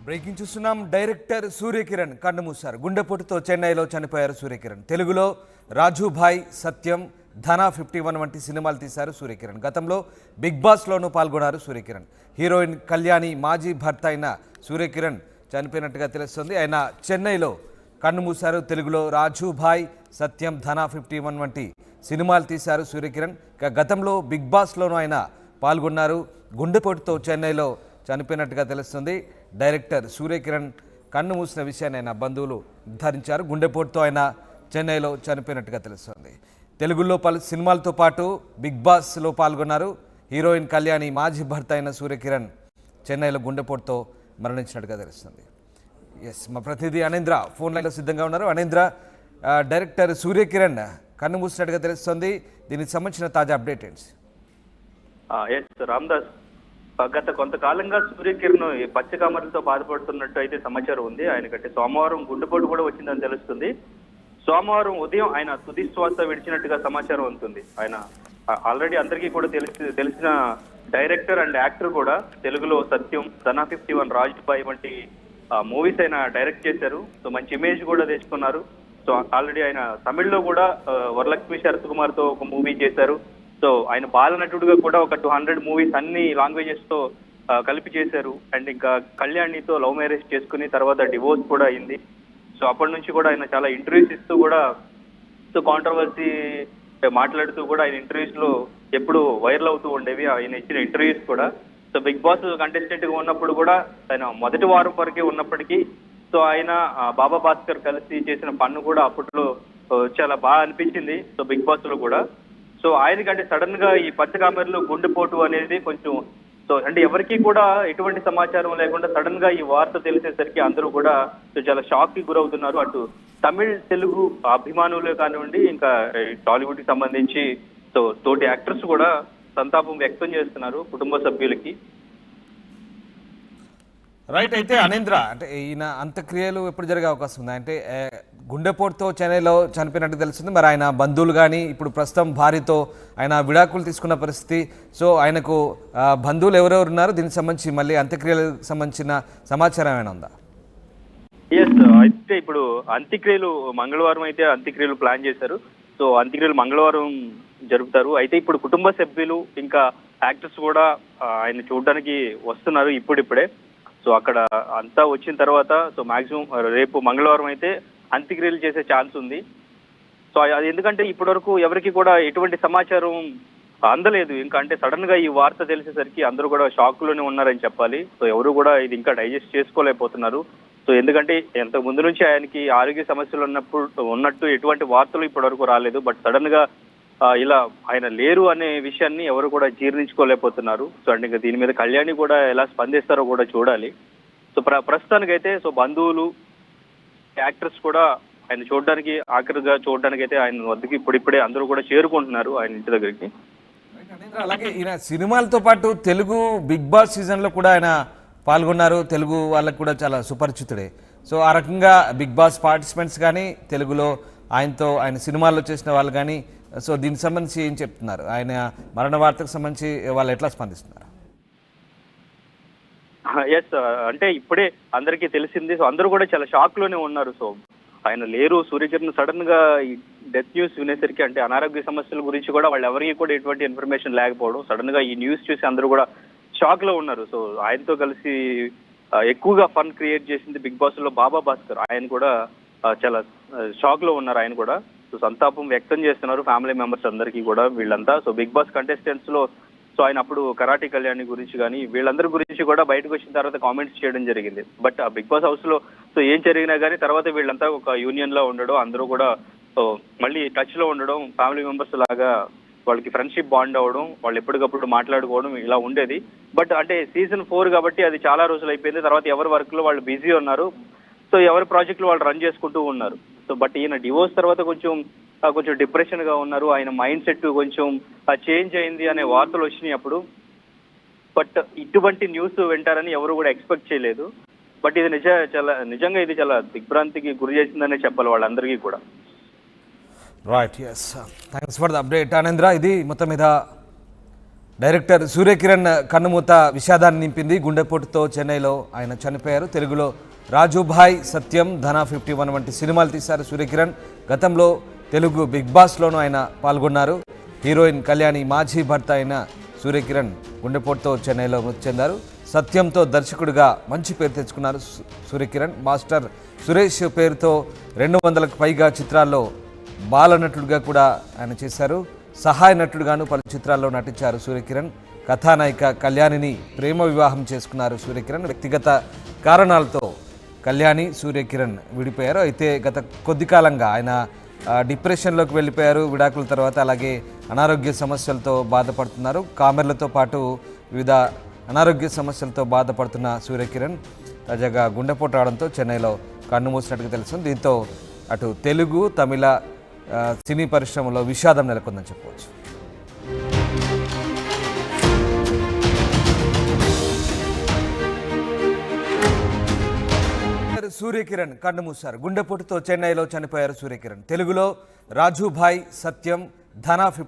Breaking చూస్తున్నాం. Director Surya Kiran కన్నుమూశారు. గుండెపోటుతో చెన్నైలో చనిపోయారు సూర్యకిరణ్. తెలుగులో రాజుభాయ్, సత్యం, ధన 51 వంటి సినిమాలు తీశారు సూర్యకిరణ్. గతంలో బిగ్ బాస్లోనూ పాల్గొన్నారు సూర్యకిరణ్. హీరోయిన్ కళ్యాణి మాజీ భర్త అయిన సూర్యకిరణ్ చనిపోయినట్టుగా తెలుస్తుంది. ఆయన చెన్నైలో కన్నుమూశారు. తెలుగులో రాజుభాయ్, సత్యం, ధన 51 వంటి సినిమాలు తీశారు సూర్యకిరణ్. గతంలో బిగ్ బాస్లోనూ ఆయన పాల్గొన్నారు. గుండెపోటుతో చెన్నైలో చనిపోయినట్టుగా తెలుస్తుంది. డైరెక్టర్ సూర్యకిరణ్ కన్ను మూసిన విషయాన్ని ఆయన బంధువులు నిర్ధారించారు. గుండెపోటుతో ఆయన చెన్నైలో చనిపోయినట్టుగా తెలుస్తుంది. తెలుగులో పలు సినిమాలతో పాటు బిగ్ బాస్లో పాల్గొన్నారు. హీరోయిన్ కళ్యాణి మాజీ భర్త అయిన సూర్యకిరణ్ చెన్నైలో గుండెపోటుతో మరణించినట్టుగా తెలుస్తుంది. మా ప్రతినిధి అనేంద్ర ఫోన్ లైన్లో సిద్ధంగా ఉన్నారు. అనేంద్ర, డైరెక్టర్ సూర్యకిరణ్ కన్ను మూసినట్టుగా తెలుస్తుంది. దీనికి సంబంధించిన తాజా అప్డేట్ ఏంటి? రామ్దాస్, గత కొంతకాలంగా సూర్యకిరణ్ పచ్చకామర్లతో బాధపడుతున్నట్టు అయితే సమాచారం ఉంది. ఆయనకంటే సోమవారం గుండెపోటు కూడా వచ్చిందని తెలుస్తుంది. సోమవారం ఉదయం ఆయన తుది శ్వాస విడిచినట్టుగా సమాచారం ఉంటుంది. ఆయన ఆల్రెడీ అందరికీ కూడా తెలిసిన డైరెక్టర్ అండ్ యాక్టర్ కూడా. తెలుగులో సత్యం, ధన 51, రాజుభాయ్ వంటి మూవీస్ ఆయన డైరెక్ట్ చేశారు. సో మంచి ఇమేజ్ కూడా తెచ్చుకున్నారు. సో ఆల్రెడీ ఆయన తమిళ్లో కూడా వరలక్ష్మి శరత్ కుమార్ తో ఒక మూవీ చేశారు. సో ఆయన బాలనటుడుగా కూడా ఒక 200 మూవీస్ అన్ని లాంగ్వేజెస్ తో కలిపి చేశారు. అండ్ ఇంకా కళ్యాణితో లవ్ మ్యారేజ్ చేసుకుని తర్వాత డివోర్స్ కూడా అయింది. సో అప్పటి నుంచి కూడా ఆయన చాలా ఇంటర్వ్యూస్ ఇస్తూ కూడా, సో కాంట్రవర్సీ మాట్లాడుతూ కూడా ఆయన ఇంటర్వ్యూస్ లో ఎప్పుడు వైరల్ అవుతూ ఉండేవి ఆయన ఇచ్చిన ఇంటర్వ్యూస్ కూడా. సో బిగ్ బాస్ కంటెస్టెంట్ గా ఉన్నప్పుడు కూడా ఆయన మొదటి వారం వరకే ఉన్నప్పటికీ సో ఆయన బాబా భాస్కర్ కలిసి చేసిన పన్ను కూడా అప్పట్లో చాలా బాగా అనిపించింది. సో బిగ్ బాస్ లో కూడా సో ఆయనకంటే సడన్ గా ఈ పచ్చకామెరలో గుండెపోటు అనేది కొంచెం, సో అంటే ఎవరికి కూడా ఎటువంటి సమాచారం లేకుండా సడన్ గా ఈ వార్త తెలిసేసరికి అందరూ కూడా చాలా షాక్ కి గురవుతున్నారు. అటు తమిళ్, తెలుగు అభిమానులు కానివ్వండి, ఇంకా టాలీవుడ్ కి సంబంధించి సో తోటి యాక్టర్స్ కూడా సంతాపం వ్యక్తం చేస్తున్నారు కుటుంబ సభ్యులకి. రైట్. అయితే అనేంద్ర, అంటే ఈయన అంత్యక్రియలు ఎప్పుడు జరిగే అవకాశం ఉంది? అంటే గుండెపోటుతో చెన్నైలో చనిపోయినట్టు తెలుస్తుంది. మరి ఆయన బంధువులు కానీ ఇప్పుడు ప్రస్తుతం భార్యతో ఆయన విడాకులు తీసుకున్న పరిస్థితి. సో ఆయనకు బంధువులు ఎవరెవరు ఉన్నారు? దీనికి సంబంధించి మళ్ళీ అంత్యక్రియలకు సంబంధించిన సమాచారం ఏమైనా ఉందా? ఎస్, అయితే ఇప్పుడు అంత్యక్రియలు మంగళవారం అయితే అంత్యక్రియలు ప్లాన్ చేశారు. సో అంత్యక్రియలు మంగళవారం జరుపుతారు. అయితే ఇప్పుడు కుటుంబ సభ్యులు ఇంకా యాక్టర్స్ కూడా ఆయన చూడడానికి వస్తున్నారు ఇప్పుడిప్పుడే. సో అక్కడ అంతా వచ్చిన తర్వాత సో మాక్సిమం రేపు మంగళవారం అయితే అంత్యక్రియలు చేసే ఛాన్స్ ఉంది. సో అది ఎందుకంటే ఇప్పటి వరకు ఎవరికి కూడా ఎటువంటి సమాచారం అందలేదు. ఇంకా అంటే సడన్ గా ఈ వార్త తెలిసేసరికి అందరూ కూడా షాక్ లోనే ఉన్నారని చెప్పాలి. సో ఎవరు కూడా ఇది ఇంకా డైజెస్ట్ చేసుకోలేకపోతున్నారు. సో ఎందుకంటే ఎంత ముందు నుంచి ఆయనకి ఆరోగ్య సమస్యలు ఉన్నట్టు ఎటువంటి వార్తలు ఇప్పటి వరకు రాలేదు. బట్ సడన్ గా ఇలా ఆయన లేరు అనే విషయాన్ని ఎవరు కూడా జీర్ణించుకోలేకపోతున్నారు. సో అంటే ఇంకా దీని మీద కళ్యాణి కూడా ఎలా స్పందిస్తారో కూడా చూడాలి. సో ప్రస్తుతానికైతే సో బంధువులు, యాక్టర్స్ కూడా ఆయన చూడడానికి, ఆఖరిగా చూడడానికి అయితే ఆయన వద్దకి ఇప్పుడిప్పుడే అందరూ కూడా చేరుకుంటున్నారు ఆయన ఇంటి దగ్గరికి. అలాగే ఈయన సినిమాలతో పాటు తెలుగు బిగ్ బాస్ సీజన్లో కూడా ఆయన పాల్గొన్నారు. తెలుగు వాళ్ళకు కూడా చాలా సుపరిచితుడే. సో ఆ రకంగా బిగ్ బాస్ పార్టిసిపెంట్స్ కానీ, తెలుగులో ఆయనతో ఆయన సినిమాల్లో చేసిన వాళ్ళు కానీ, సో దీనికి సంబంధించి ఏం చెప్తున్నారు? ఆయన మరణ వార్తకు సంబంధించి వాళ్ళు ఎట్లా స్పందిస్తున్నారు? ఎస్, అంటే ఇప్పుడే అందరికీ తెలిసింది. సో అందరూ కూడా చాలా షాక్ లోనే ఉన్నారు. సో ఆయన లేరు, సూర్యకిరణ్ సడన్ గా ఈ డెత్ న్యూస్ వినేసరికి, అంటే అనారోగ్య సమస్యల గురించి కూడా వాళ్ళు ఎవరికి కూడా ఎటువంటి ఇన్ఫర్మేషన్ లేకపోవడం, సడన్ గా ఈ న్యూస్ చూసి అందరూ కూడా షాక్ లో ఉన్నారు. సో ఆయనతో కలిసి ఎక్కువగా ఫన్ క్రియేట్ చేసింది బిగ్ బాస్ లో బాబా భాస్కర్. ఆయన కూడా చాలా షాక్ లో ఉన్నారు. ఆయన కూడా సో సంతాపం వ్యక్తం చేస్తున్నారు ఫ్యామిలీ మెంబర్స్ అందరికీ కూడా వీళ్ళంతా. సో బిగ్ బాస్ కంటెస్టెంట్స్ లో సో ఆయన అప్పుడు కరాటే కళ్యాణి గురించి కానీ వీళ్ళందరి గురించి కూడా బయటకు వచ్చిన తర్వాత కామెంట్స్ చేయడం జరిగింది. బట్ ఆ బిగ్ బాస్ హౌస్ లో సో ఏం జరిగినా కానీ తర్వాత వీళ్ళంతా ఒక యూనియన్ లో ఉండడం, అందరూ కూడా సో మళ్ళీ టచ్ లో ఉండడం, ఫ్యామిలీ మెంబర్స్ లాగా వాళ్ళకి ఫ్రెండ్షిప్ బాండ్ అవ్వడం, వాళ్ళు ఎప్పటికప్పుడు మాట్లాడుకోవడం ఇలా ఉండేది. బట్ అంటే సీజన్ 4 కాబట్టి అది చాలా రోజులు అయిపోయింది. తర్వాత ఎవరి వర్క్ లో వాళ్ళు బిజీ ఉన్నారు. సో ఎవరి ప్రాజెక్టులు వాళ్ళు రన్ చేసుకుంటూ ఉన్నారు. సో బట్ ఈయన డివోర్స్ తర్వాత కొంచెం డిప్రెషన్ గా ఉన్నారు. ఆయన మైండ్ సెట్ కొంచెం చేంజ్ అయింది అనే వార్తలు వచ్చినాయి అప్పుడు. బట్ ఇటువంటి న్యూస్ వింటారని ఎవరు కూడా ఎక్స్పెక్ట్ చేయలేదు. బట్ ఇది నిజంగా ఇది చాలా దిగ్భ్రాంతికి గురి చేసిందనే చెప్పాలి వాళ్ళందరికీ కూడా. Right, yes, thanks for the update Anendra. ఇది మొత్తం మీద డైరెక్టర్ సూర్యకిరణ్ కన్నుమూత విషాదాన్ని నింపింది. గుండెపోటుతో చెన్నైలో ఆయన చనిపోయారు. తెలుగులో రాజుభాయ్, సత్యం, ధన 51 వంటి సినిమాలు తీశారు సూర్యకిరణ్. గతంలో తెలుగు బిగ్ బాస్లోనూ ఆయన పాల్గొన్నారు. హీరోయిన్ కళ్యాణి మాజీ భర్త అయిన సూర్యకిరణ్ గుండెపోటుతో చెన్నైలో మృతి చెందారు. సత్యంతో దర్శకుడిగా మంచి పేరు తెచ్చుకున్నారు సూర్యకిరణ్. మాస్టర్ సురేష్ పేరుతో 200లకు పైగా చిత్రాల్లో బాలనటుడిగా కూడా ఆయన చేశారు. సహాయ నటుడుగాను పలు చిత్రాల్లో నటించారు సూర్యకిరణ్. కథానాయిక కళ్యాణిని ప్రేమ వివాహం చేసుకున్నారు సూర్యకిరణ్. వ్యక్తిగత కారణాలతో కళ్యాణి, సూర్యకిరణ్ విడిపోయారు. అయితే గత కొద్ది కాలంగా ఆయన డిప్రెషన్లోకి వెళ్ళిపోయారు విడాకుల తర్వాత. అలాగే అనారోగ్య సమస్యలతో బాధపడుతున్నారు. కామెర్లతో పాటు వివిధ అనారోగ్య సమస్యలతో బాధపడుతున్న సూర్యకిరణ్ తాజాగా గుండెపోటు రావడంతో చెన్నైలో కన్నుమూసినట్టుగా తెలుస్తుంది. దీంతో అటు తెలుగు, తమిళ సినీ పరిశ్రమలో విషాదం నెలకొందని చెప్పవచ్చు. సూర్యకిరణ్ కన్నుమూశారు. గుండెపోటుతో చెన్నైలో చనిపోయారు సూర్యకిరణ్. తెలుగులో రాజుభాయ్, సత్యం, ధన 50